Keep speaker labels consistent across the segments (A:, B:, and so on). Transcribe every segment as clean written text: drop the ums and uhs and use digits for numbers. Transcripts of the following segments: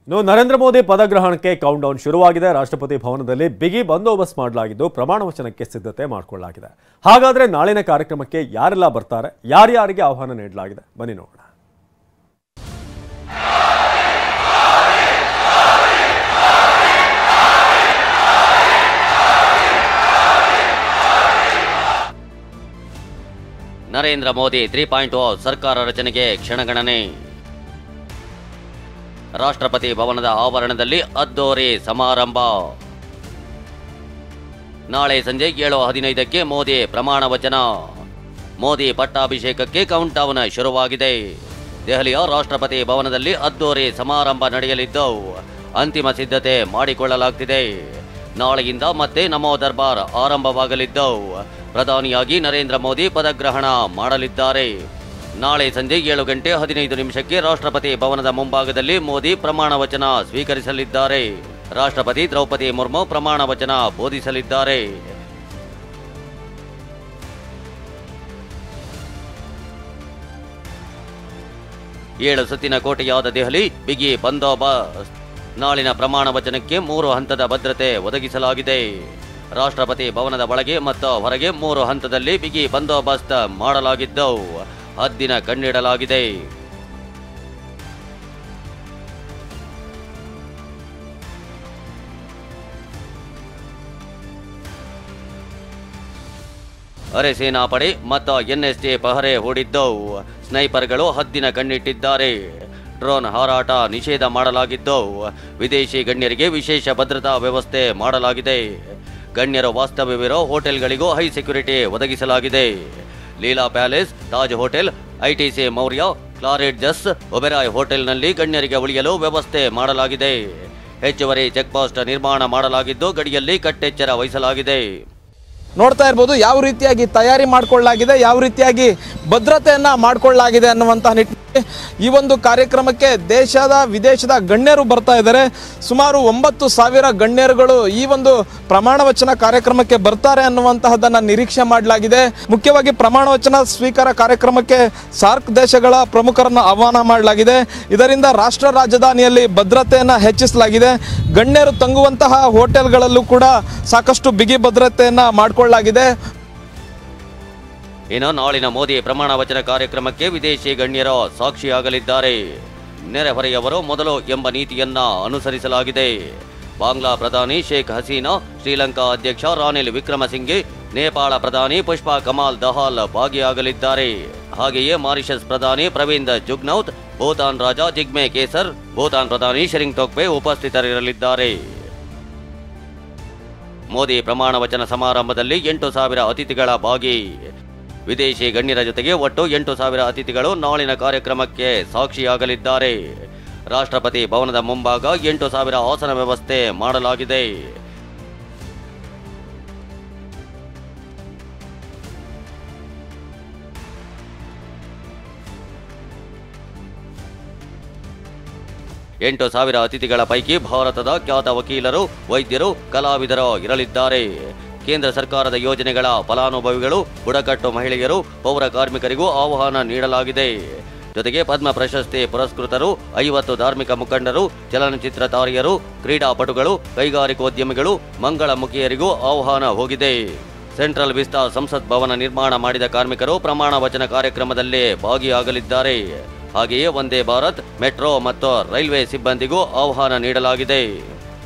A: ಇನ್ನು Narendra Modi ಪದಗ್ರಹಣಕ್ಕೆ count down ಶುರುವಾಗಿದೆ. ರಾಷ್ಟ್ರಪತಿ ಭವನದಲ್ಲಿ ಬಿಗಿ ಬಂದೋಬಸ್ತ್ ಮಾಡಲಾಗಿದ್ದು ಪ್ರಮಾಣ ವಚನಕ್ಕೆ ಸಿದ್ಧತೆ ಮಾಡಿಕೊಳ್ಳಲಾಗಿದೆ. ಹಾಗಾದ್ರೆ ನಾಳಿನ ಕಾರ್ಯಕ್ರಮಕ್ಕೆ ಯಾರೆಲ್ಲ ಬರ್ತಾರೆ, ಯಾರ್ಯಾರಿಗೆ ಆಹ್ವಾನ ನೀಡಲಾಗಿದೆ, ಬನ್ನಿ ನೋಡೋಣ.
B: ನರೇಂದ್ರ ಮೋದಿ 3.0 ಸರ್ಕಾರ ರಚನೆಗೆ ಕ್ಷಣಗಣನೆ. ರಾಷ್ಟ್ರಪತಿ ಭವನದ ಆವರಣದಲ್ಲಿ ಅದ್ದೂರಿ ಸಮಾರಂಭ. ನಾಳೆ ಸಂಜೆ 7:15ಕ್ಕೆ ಮೋದಿ ಪ್ರಮಾಣ ವಚನ. ಮೋದಿ ಪಟ್ಟಾಭಿಷೇಕಕ್ಕೆ ಕೌಂಟ್ ಡೌನ್ ಶುರುವಾಗಿದೆ. ದೆಹಲಿಯ ರಾಷ್ಟ್ರಪತಿ ಭವನದಲ್ಲಿ ಅದ್ದೂರಿ ಸಮಾರಂಭ ನಡೆಯಲಿದ್ದು ಅಂತಿಮ ಸಿದ್ಧತೆ ಮಾಡಿಕೊಳ್ಳಲಾಗುತ್ತಿದೆ. ನಾಳೆಯಿಂದ ಮತ್ತೆ ನಮೋ ದರ್ಬಾರ್ ಆರಂಭವಾಗಲಿದ್ದು ಪ್ರಧಾನಿಯಾಗಿ ನರೇಂದ್ರ ಮೋದಿ ಪದಗ್ರಹಣ ಮಾಡಲಿದ್ದಾರೆ. ನಾಳೆ ಸಂಜೆ 7:15 ರಾಷ್ಟ್ರಪತಿ ಭವನದ ಮುಂಭಾಗದಲ್ಲಿ ಮೋದಿ ಪ್ರಮಾಣ ವಚನ ಸ್ವೀಕರಿಸಲಿದ್ದಾರೆ. ರಾಷ್ಟ್ರಪತಿ ದ್ರೌಪದಿ ಮುರ್ಮು ಪ್ರಮಾಣ ವಚನ ಬೋಧಿಸಲಿದ್ದಾರೆ. ಏಳು ಸುತ್ತಿನ ಕೋಟೆಯಾದ ದೆಹಲಿ ಬಿಗಿ ಬಂದೋಬಸ್ತ್. ನಾಳಿನ ಪ್ರಮಾಣ ವಚನಕ್ಕೆ 3 ಹಂತದ ಭದ್ರತೆ ಒದಗಿಸಲಾಗಿದೆ. ರಾಷ್ಟ್ರಪತಿ ಭವನದ ಒಳಗೆ ಮತ್ತು ಹೊರಗೆ 3 ಹಂತದಲ್ಲಿ ಬಿಗಿ ಬಂದೋಬಸ್ತ್ ಮಾಡಲಾಗಿದ್ದು ಹದ್ದಿನ ಕಣ್ಣಿಡಲಾಗಿದೆ. ಅರೆ ಸೇನಾಪಡೆ ಮತ್ತು ಎನ್ಎಸ್ಜಿ ಪಹರೆ ಹೂಡಿದ್ದು ಸ್ನೈಪರ್ಗಳು ಹದ್ದಿನ ಕಣ್ಣಿಟ್ಟಿದ್ದಾರೆ. ಡ್ರೋನ್ ಹಾರಾಟ ನಿಷೇಧ ಮಾಡಲಾಗಿದ್ದು ವಿದೇಶಿ ಗಣ್ಯರಿಗೆ ವಿಶೇಷ ಭದ್ರತಾ ವ್ಯವಸ್ಥೆ ಮಾಡಲಾಗಿದೆ. ಗಣ್ಯರ ವಾಸ್ತವ್ಯವಿರೋ ಹೋಟೆಲ್ಗಳಿಗೂ ಹೈ ಸೆಕ್ಯೂರಿಟಿ ಒದಗಿಸಲಾಗಿದೆ. Leela palace, Taj hotel, ITC Maurya, Claridges, Oberoi ಹೋಟೆಲ್ನಲ್ಲಿ ಗಣ್ಯರಿಗೆ ಉಳಿಯಲು ವ್ಯವಸ್ಥೆ ಮಾಡಲಾಗಿದೆ. ಹೆಚ್ಚುವರಿ ಚೆಕ್ಪೋಸ್ಟ್ ನಿರ್ಮಾಣ ಮಾಡಲಾಗಿದ್ದು ಗಡಿಯಲ್ಲಿ ಕಟ್ಟೆಚ್ಚರ ವಹಿಸಲಾಗಿದೆ.
C: ನೋಡ್ತಾ ಇರ್ಬೋದು ಯಾವ ರೀತಿಯಾಗಿ ತಯಾರಿ ಮಾಡಿಕೊಳ್ಳಲಾಗಿದೆ, ಯಾವ ರೀತಿಯಾಗಿ ಭದ್ರತೆಯನ್ನು ಮಾಡಿಕೊಳ್ಳಲಾಗಿದೆ ಅನ್ನುವಂತಹ ನಿಟ್ಟಿನಲ್ಲಿ ಈ ಒಂದು ಕಾರ್ಯಕ್ರಮಕ್ಕೆ ದೇಶದ ವಿದೇಶದ ಗಣ್ಯರು ಬರ್ತಾ ಇದ್ದಾರೆ. ಸುಮಾರು 9,000 ಗಣ್ಯರುಗಳು ಈ ಒಂದು ಪ್ರಮಾಣ ವಚನ ಕಾರ್ಯಕ್ರಮಕ್ಕೆ ಬರ್ತಾರೆ ಅನ್ನುವಂತಹದನ್ನು ನಿರೀಕ್ಷೆ ಮಾಡಲಾಗಿದೆ. ಮುಖ್ಯವಾಗಿ ಪ್ರಮಾಣ ವಚನ ಸ್ವೀಕಾರ ಕಾರ್ಯಕ್ರಮಕ್ಕೆ ಸಾರ್ಕ್ ದೇಶಗಳ ಪ್ರಮುಖರನ್ನು ಆಹ್ವಾನ ಮಾಡಲಾಗಿದೆ. ಇದರಿಂದ ರಾಷ್ಟ್ರ ರಾಜಧಾನಿಯಲ್ಲಿ ಭದ್ರತೆಯನ್ನು ಹೆಚ್ಚಿಸಲಾಗಿದೆ. ಗಣ್ಯರು ತಂಗುವಂತಹ ಹೋಟೆಲ್ಗಳಲ್ಲೂ ಕೂಡ ಸಾಕಷ್ಟು ಬಿಗಿ ಭದ್ರತೆಯನ್ನು ಮಾಡಿಕೊಳ್ಳಲಾಗಿದೆ.
B: ಇನ್ನು ನಾಳಿನ ಮೋದಿ ಪ್ರಮಾಣ ವಚನ ಕಾರ್ಯಕ್ರಮಕ್ಕೆ ವಿದೇಶಿ ಗಣ್ಯರು ಸಾಕ್ಷಿಯಾಗಲಿದ್ದಾರೆ. ನೆರೆಹೊರೆಯವರು ಮೊದಲು ಎಂಬ ನೀತಿಯನ್ನ ಅನುಸರಿಸಲಾಗಿದೆ. ಬಾಂಗ್ಲಾ ಪ್ರಧಾನಿ ಶೇಖ್ ಹಸೀನಾ, ಶ್ರೀಲಂಕಾ ಅಧ್ಯಕ್ಷ ರಾನಿಲ್ ವಿಕ್ರಮಸಿಂಘೆ, ನೇಪಾಳ ಪ್ರಧಾನಿ ಪುಷ್ಪಾ ಕಮಾಲ್ ದಹಾಲ್ ಭಾಗಿಯಾಗಲಿದ್ದಾರೆ. ಹಾಗೆಯೇ ಮಾರಿಷಸ್ ಪ್ರಧಾನಿ ಪ್ರವೀಂದ್ ಜುಗ್ನೌತ್, ಭೂತಾನ್ ರಾಜ ಜಿಗ್ಮೆ ಕೇಸರ್, ಭೂತಾನ್ ಪ್ರಧಾನಿ ಶೆರಿಂಗ್ ತೊಗ್ಬೆ ಉಪಸ್ಥಿತರಿರಲಿದ್ದಾರೆ. ಮೋದಿ ಪ್ರಮಾಣ ವಚನ ಸಮಾರಂಭದಲ್ಲಿ 8,000 ಅತಿಥಿಗಳ ಭಾಗಿ. ವಿದೇಶಿ ಗಣ್ಯರ ಜೊತೆಗೆ ಒಟ್ಟು 8,000 ಅತಿಥಿಗಳು ನಾಳಿನ ಕಾರ್ಯಕ್ರಮಕ್ಕೆ ಸಾಕ್ಷಿಯಾಗಲಿದ್ದಾರೆ. ರಾಷ್ಟ್ರಪತಿ ಭವನದ ಮುಂಭಾಗ 8,000 ಆಸನ ವ್ಯವಸ್ಥೆ ಮಾಡಲಾಗಿದೆ. ಎಂಟು ಸಾವಿರ ಅತಿಥಿಗಳ ಪೈಕಿ ಭಾರತದ ಖ್ಯಾತ ವಕೀಲರು, ವೈದ್ಯರು, ಕಲಾವಿದರು ಇರಲಿದ್ದಾರೆ. ಕೇಂದ್ರ ಸರ್ಕಾರದ ಯೋಜನೆಗಳ ಫಲಾನುಭವಿಗಳು, ಬುಡಕಟ್ಟು ಮಹಿಳೆಯರು, ಪೌರ ಕಾರ್ಮಿಕರಿಗೂ ಆಹ್ವಾನ ನೀಡಲಾಗಿದೆ. ಜೊತೆಗೆ ಪದ್ಮ ಪ್ರಶಸ್ತಿ ಪುರಸ್ಕೃತರು, 50 ಧಾರ್ಮಿಕ ಮುಖಂಡರು, ಚಲನಚಿತ್ರ ತಾರೆಯರು, ಕ್ರೀಡಾಪಟುಗಳು, ಕೈಗಾರಿಕೋದ್ಯಮಿಗಳು, ಮಂಗಳಮುಖಿಯರಿಗೂ ಆಹ್ವಾನ ಹೋಗಿದೆ. ಸೆಂಟ್ರಲ್ ವಿಸ್ತಾ ಸಂಸತ್ ಭವನ ನಿರ್ಮಾಣ ಮಾಡಿದ ಕಾರ್ಮಿಕರು ಪ್ರಮಾಣ ವಚನ ಕಾರ್ಯಕ್ರಮದಲ್ಲಿ ಭಾಗಿಯಾಗಲಿದ್ದಾರೆ. ಹಾಗೆಯೇ ವಂದೇ ಭಾರತ್, ಮೆಟ್ರೋ ಮತ್ತು ರೈಲ್ವೆ ಸಿಬ್ಬಂದಿಗೂ ಆಹ್ವಾನ ನೀಡಲಾಗಿದೆ.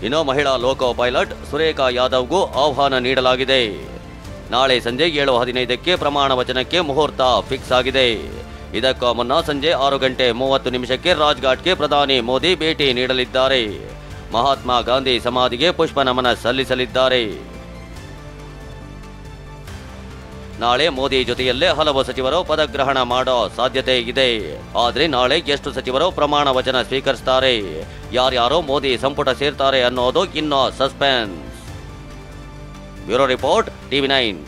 B: ಇನ್ನು ಮಹಿಳಾ ಲೋಕೋ ಪೈಲಟ್ ಸುರೇಖಾ ಯಾದವ್ಗೂ ಆಹ್ವಾನ ನೀಡಲಾಗಿದೆ. ನಾಳೆ ಸಂಜೆ 7:15ಕ್ಕೆ ಪ್ರಮಾಣ ವಚನಕ್ಕೆ ಮುಹೂರ್ತ ಫಿಕ್ಸ್ ಆಗಿದೆ. ಇದಕ್ಕೂ ಮುನ್ನ ಸಂಜೆ 6:30 ರಾಜ್ಘಾಟ್ಗೆ ಪ್ರಧಾನಿ ಮೋದಿ ಭೇಟಿ ನೀಡಲಿದ್ದಾರೆ. ಮಹಾತ್ಮ ಗಾಂಧಿ ಸಮಾಧಿಗೆ ಪುಷ್ಪ ನಮನ ಸಲ್ಲಿಸಲಿದ್ದಾರೆ. ನಾಳೆ ಮೋದಿ ಜೊತೆಯಲ್ಲೇ ಹಲವು ಸಚಿವರು ಪದಗ್ರಹಣ ಮಾಡೋ ಸಾಧ್ಯತೆ ಇದೆ. ಆದರೆ ನಾಳೆ ಎಷ್ಟು ಸಚಿವರು ಪ್ರಮಾಣ ವಚನ ಸ್ವೀಕರಿಸುತ್ತಾರೆ, ಯಾರ್ಯಾರೋ ಮೋದಿ ಸಂಪುಟ ಸೇರ್ತಾರೆ ಅನ್ನೋದು ಇನ್ನೂ ಸಸ್ಪೆನ್ಸ್. Bureau report, TV9.